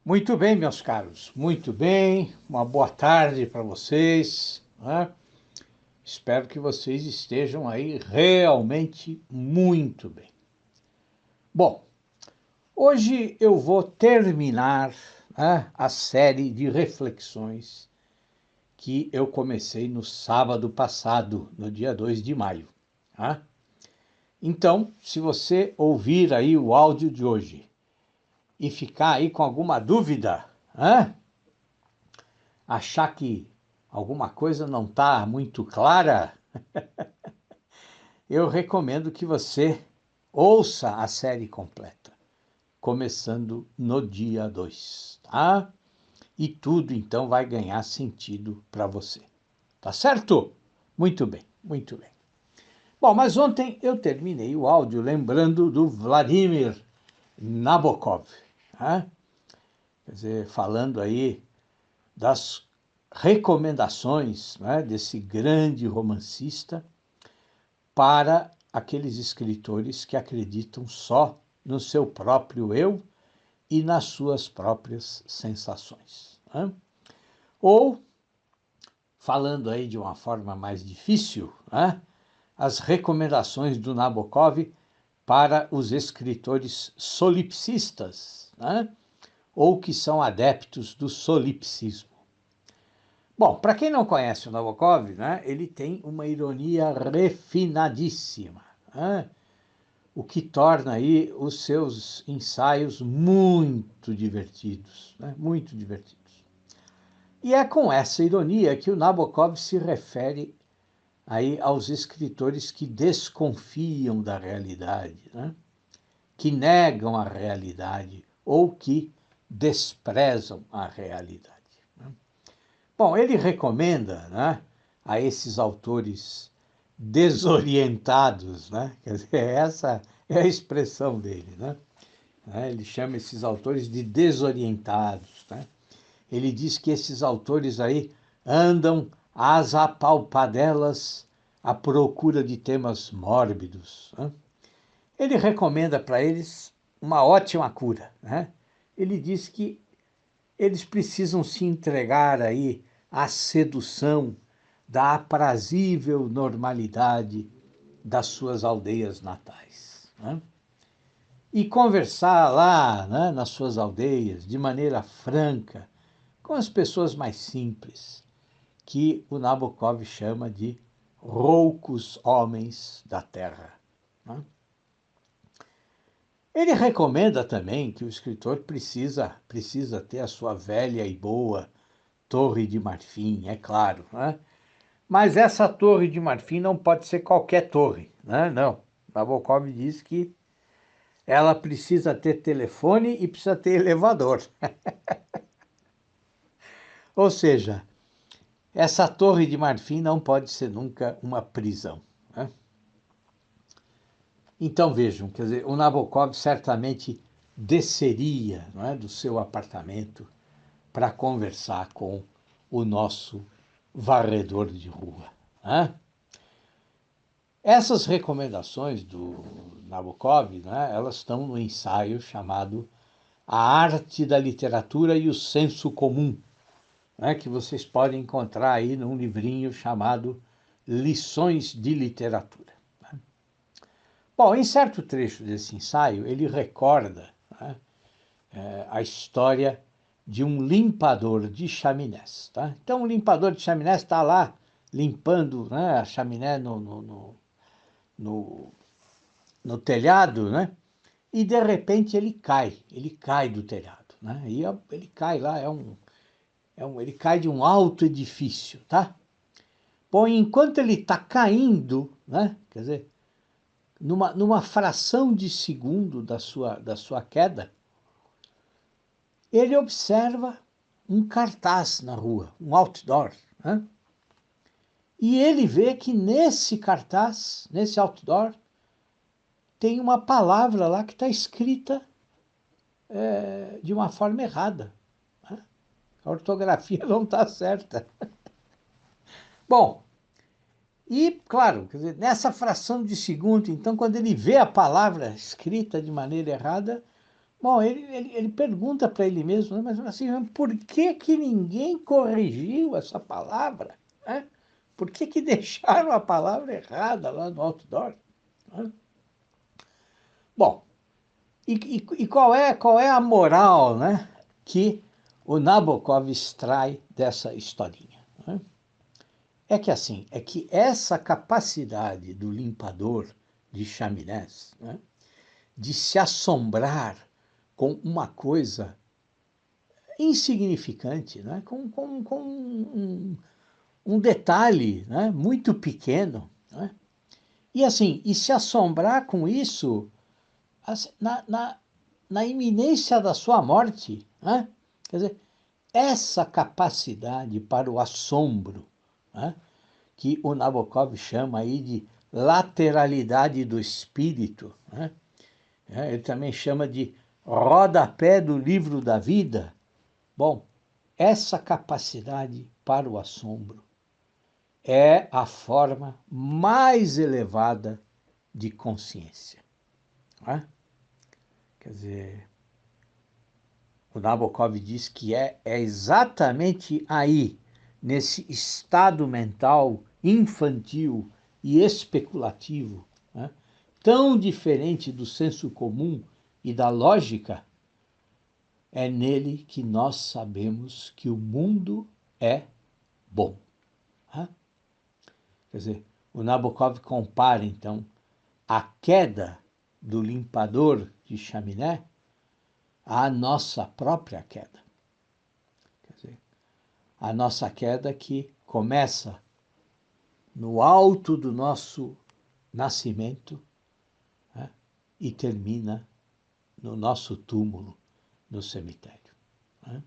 Muito bem, meus caros, muito bem. Uma boa tarde para vocês, né? Espero que vocês estejam aí realmente muito bem. Bom, hoje eu vou terminar, né, a série de reflexões que eu comecei no sábado passado, no dia 2 de maio. Tá? Então, se você ouvir aí o áudio de hoje e ficar aí com alguma dúvida, né? Achar que alguma coisa não está muito clara, eu recomendo que você ouça a série completa, começando no dia 2, tá? E tudo então vai ganhar sentido para você. Tá certo? Muito bem, muito bem. Bom, mas ontem eu terminei o áudio lembrando do Vladimir Nabokov, né? Quer dizer, falando aí das recomendações, né, desse grande romancista para aqueles escritores que acreditam só no seu próprio eu e nas suas próprias sensações. Né? Ou, falando aí de uma forma mais difícil, né, as recomendações do Nabokov para os escritores solipsistas, né, ou que são adeptos do solipsismo. Bom, para quem não conhece o Nabokov, né, ele tem uma ironia refinadíssima, né, o que torna aí os seus ensaios muito divertidos, né, muito divertidos. E é com essa ironia que o Nabokov se refere aí aos escritores que desconfiam da realidade, né, que negam a realidade ou que desprezam a realidade. Bom, ele recomenda, né, a esses autores desorientados, né? Quer dizer, essa é a expressão dele, né? Ele chama esses autores de desorientados, né? Ele diz que esses autores aí andam às apalpadelas à procura de temas mórbidos, né? Ele recomenda para eles uma ótima cura, né? Ele diz que eles precisam se entregar aí à sedução da aprazível normalidade das suas aldeias natais, né? E conversar lá, né, nas suas aldeias de maneira franca com as pessoas mais simples, que o Nabokov chama de roucos homens da terra, né? Ele recomenda também que o escritor precisa ter a sua velha e boa Torre de Marfim, é claro, né? Mas essa Torre de Marfim não pode ser qualquer torre, né? Não. Nabokov diz que ela precisa ter telefone e precisa ter elevador. Ou seja, essa Torre de Marfim não pode ser nunca uma prisão, né? Então vejam, quer dizer, o Nabokov certamente desceria, não é, do seu apartamento para conversar com o nosso varredor de rua, né? Essas recomendações do Nabokov, né, elas estão no ensaio chamado A Arte da Literatura e o Senso Comum, né, que vocês podem encontrar aí num livrinho chamado Lições de Literatura. Né? Bom, em certo trecho desse ensaio, ele recorda, né, a história de um limpador de chaminés. Tá? Então, o limpador de chaminés está lá limpando, né, a chaminé no, no telhado, né? E de repente ele cai do telhado, né? E ele cai lá, ele cai de um alto edifício, tá? Bom, enquanto ele está caindo, né? Quer dizer, numa fração de segundo da sua queda, ele observa um cartaz na rua, um outdoor, né? E ele vê que nesse cartaz, nesse outdoor, tem uma palavra lá que está escrita de uma forma errada. Né? A ortografia não está certa. Bom, e claro, quer dizer, nessa fração de segundo, então, quando ele vê a palavra escrita de maneira errada, Bom, ele pergunta para ele mesmo, né, mas assim, por que que ninguém corrigiu essa palavra? Né? Por que que deixaram a palavra errada lá no outdoor? Né? Bom, e qual é a moral, né, que o Nabokov extrai dessa historinha? Né? É que assim, é que essa capacidade do limpador de chaminés, né, de se assombrar com uma coisa insignificante, né, com um detalhe, né, muito pequeno, né, e assim, e se assombrar com isso assim, na iminência da sua morte, né? Quer dizer, essa capacidade para o assombro, né, que o Nabokov chama aí de lateralidade do espírito, né? Ele também chama de rodapé do livro da vida. Bom, essa capacidade para o assombro é a forma mais elevada de consciência. Não é? Quer dizer, o Nabokov diz que é exatamente aí, nesse estado mental infantil e especulativo, né, tão diferente do senso comum e da lógica, é nele que nós sabemos que o mundo é bom. Né? Quer dizer, o Nabokov compara, então, a queda do limpador de chaminé à nossa própria queda. Quer dizer, a nossa queda que começa no alto do nosso nascimento, né, e termina no nosso túmulo, no cemitério. Né?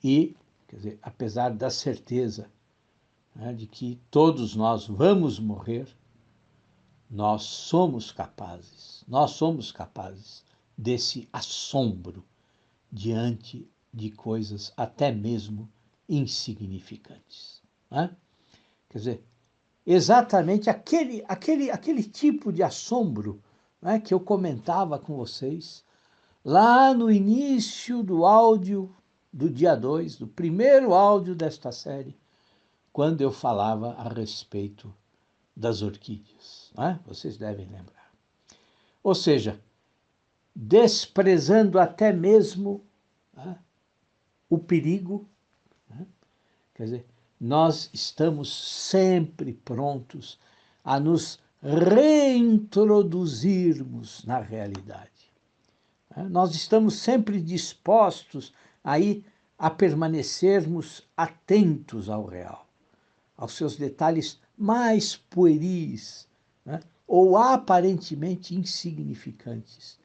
E, quer dizer, apesar da certeza, né, de que todos nós vamos morrer, nós somos capazes desse assombro diante de coisas até mesmo insignificantes. Né? Quer dizer, exatamente aquele tipo de assombro, né, que eu comentava com vocês lá no início do áudio do dia 2, do primeiro áudio desta série, quando eu falava a respeito das orquídeas. Né? Vocês devem lembrar. Ou seja, desprezando até mesmo, né, o perigo, né? Quer dizer, nós estamos sempre prontos a nos reintroduzirmos na realidade. Nós estamos sempre dispostos aí a permanecermos atentos ao real, aos seus detalhes mais pueris, né, ou aparentemente insignificantes,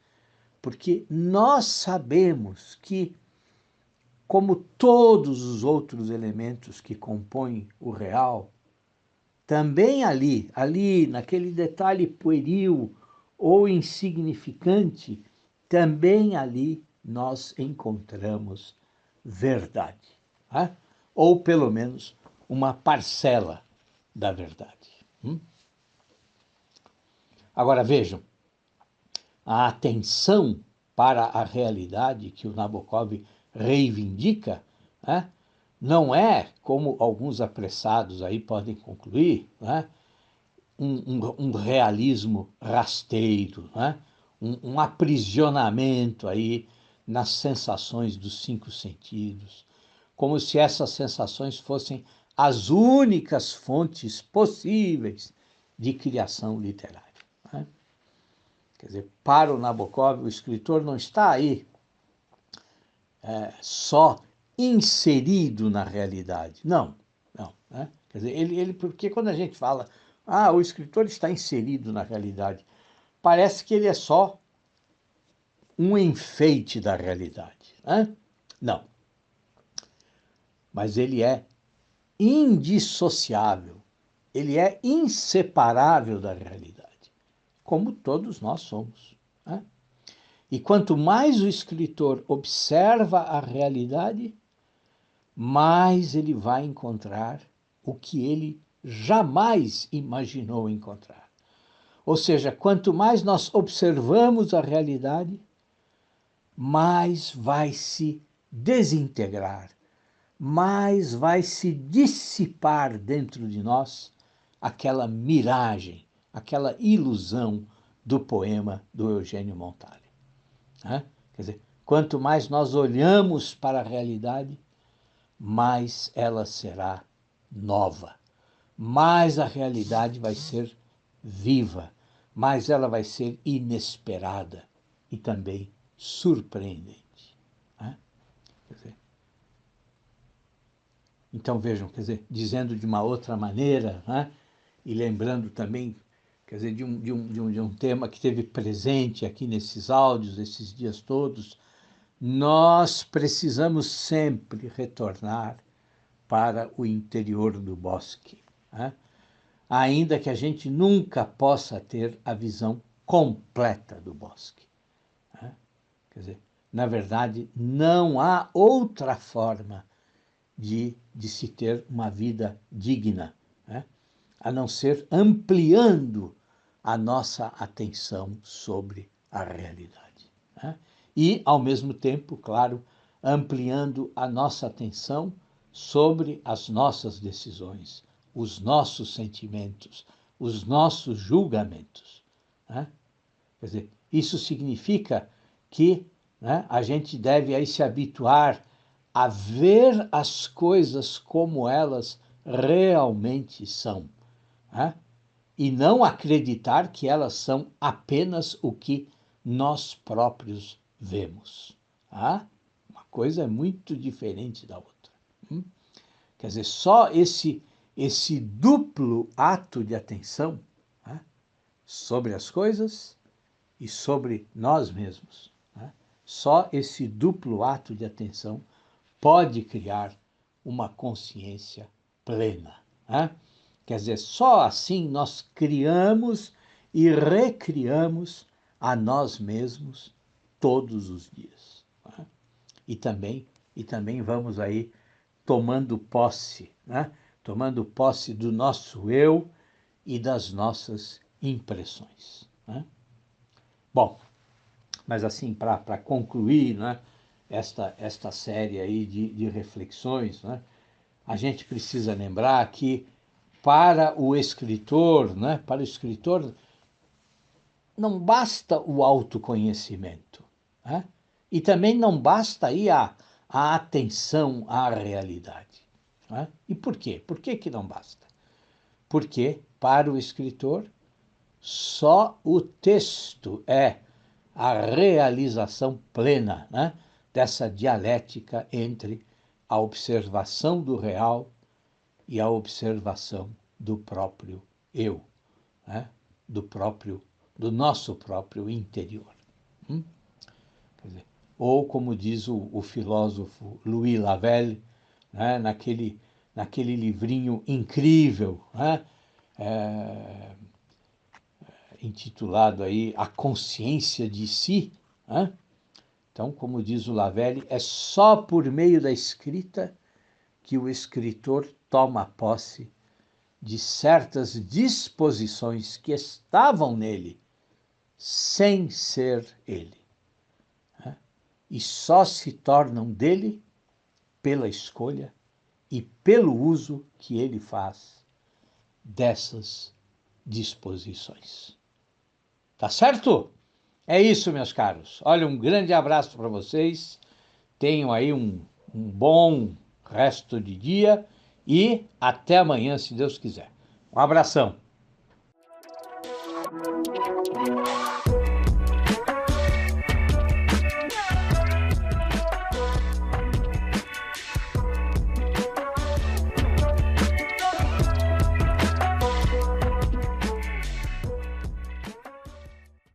porque nós sabemos que, como todos os outros elementos que compõem o real, também ali naquele detalhe pueril ou insignificante, também ali nós encontramos verdade, né? Ou pelo menos uma parcela da verdade. Agora vejam, a atenção para a realidade que o Nabokov reivindica, né, não é, como alguns apressados aí podem concluir, né, um realismo rasteiro, né, um aprisionamento aí nas sensações dos cinco sentidos, como se essas sensações fossem as únicas fontes possíveis de criação literária. Né? Quer dizer, para o Nabokov, o escritor não está aí só inserido na realidade. Não, não. Né? Quer dizer, porque quando a gente fala, o escritor está inserido na realidade, parece que ele é só um enfeite da realidade. Né? Não. Mas ele é indissociável, ele é inseparável da realidade, como todos nós somos. Né? E quanto mais o escritor observa a realidade, mais ele vai encontrar o que ele jamais imaginou encontrar. Ou seja, quanto mais nós observamos a realidade, mais vai se desintegrar, mais vai se dissipar dentro de nós aquela miragem, aquela ilusão do poema do Eugênio Montale. Quer dizer, quanto mais nós olhamos para a realidade, mais ela será nova, mais a realidade vai ser viva, mais ela vai ser inesperada e também surpreendente. Quer dizer, então vejam, quer dizer, dizendo de uma outra maneira, e lembrando também, quer dizer, de um tema que esteve presente aqui nesses áudios, esses dias todos, nós precisamos sempre retornar para o interior do bosque, ainda que a gente nunca possa ter a visão completa do bosque. Quer dizer, na verdade, não há outra forma de se ter uma vida digna, a não ser ampliando a nossa atenção sobre a realidade. E, ao mesmo tempo, claro, ampliando a nossa atenção sobre as nossas decisões, os nossos sentimentos, os nossos julgamentos. Quer dizer, isso significa que a gente deve aí se habituar a ver as coisas como elas realmente são, e não acreditar que elas são apenas o que nós próprios vemos. Uma coisa é muito diferente da outra. Quer dizer, só esse duplo ato de atenção sobre as coisas e sobre nós mesmos, só esse duplo ato de atenção pode criar uma consciência plena. Quer dizer, só assim nós criamos e recriamos a nós mesmos todos os dias. E também vamos aí tomando posse do nosso eu e das nossas impressões. Bom, mas assim, para concluir, esta série aí de reflexões, a gente precisa lembrar que para o escritor, não basta o autoconhecimento, e também não basta aí a atenção à realidade. E por quê? Por que que não basta? Porque para o escritor só o texto é a realização plena, dessa dialética entre a observação do real e a observação do próprio eu, do nosso próprio interior. Quer dizer, ou como diz o filósofo Louis Lavelle, naquele livrinho incrível, intitulado aí A Consciência de Si. Então, como diz o Lavelle, é só por meio da escrita que o escritor toma posse de certas disposições que estavam nele sem ser ele. E só se tornam dele pela escolha e pelo uso que ele faz dessas disposições. Tá certo? É isso, meus caros. Olha, um grande abraço para vocês. Tenham aí um bom resto de dia e até amanhã, se Deus quiser. Um abração.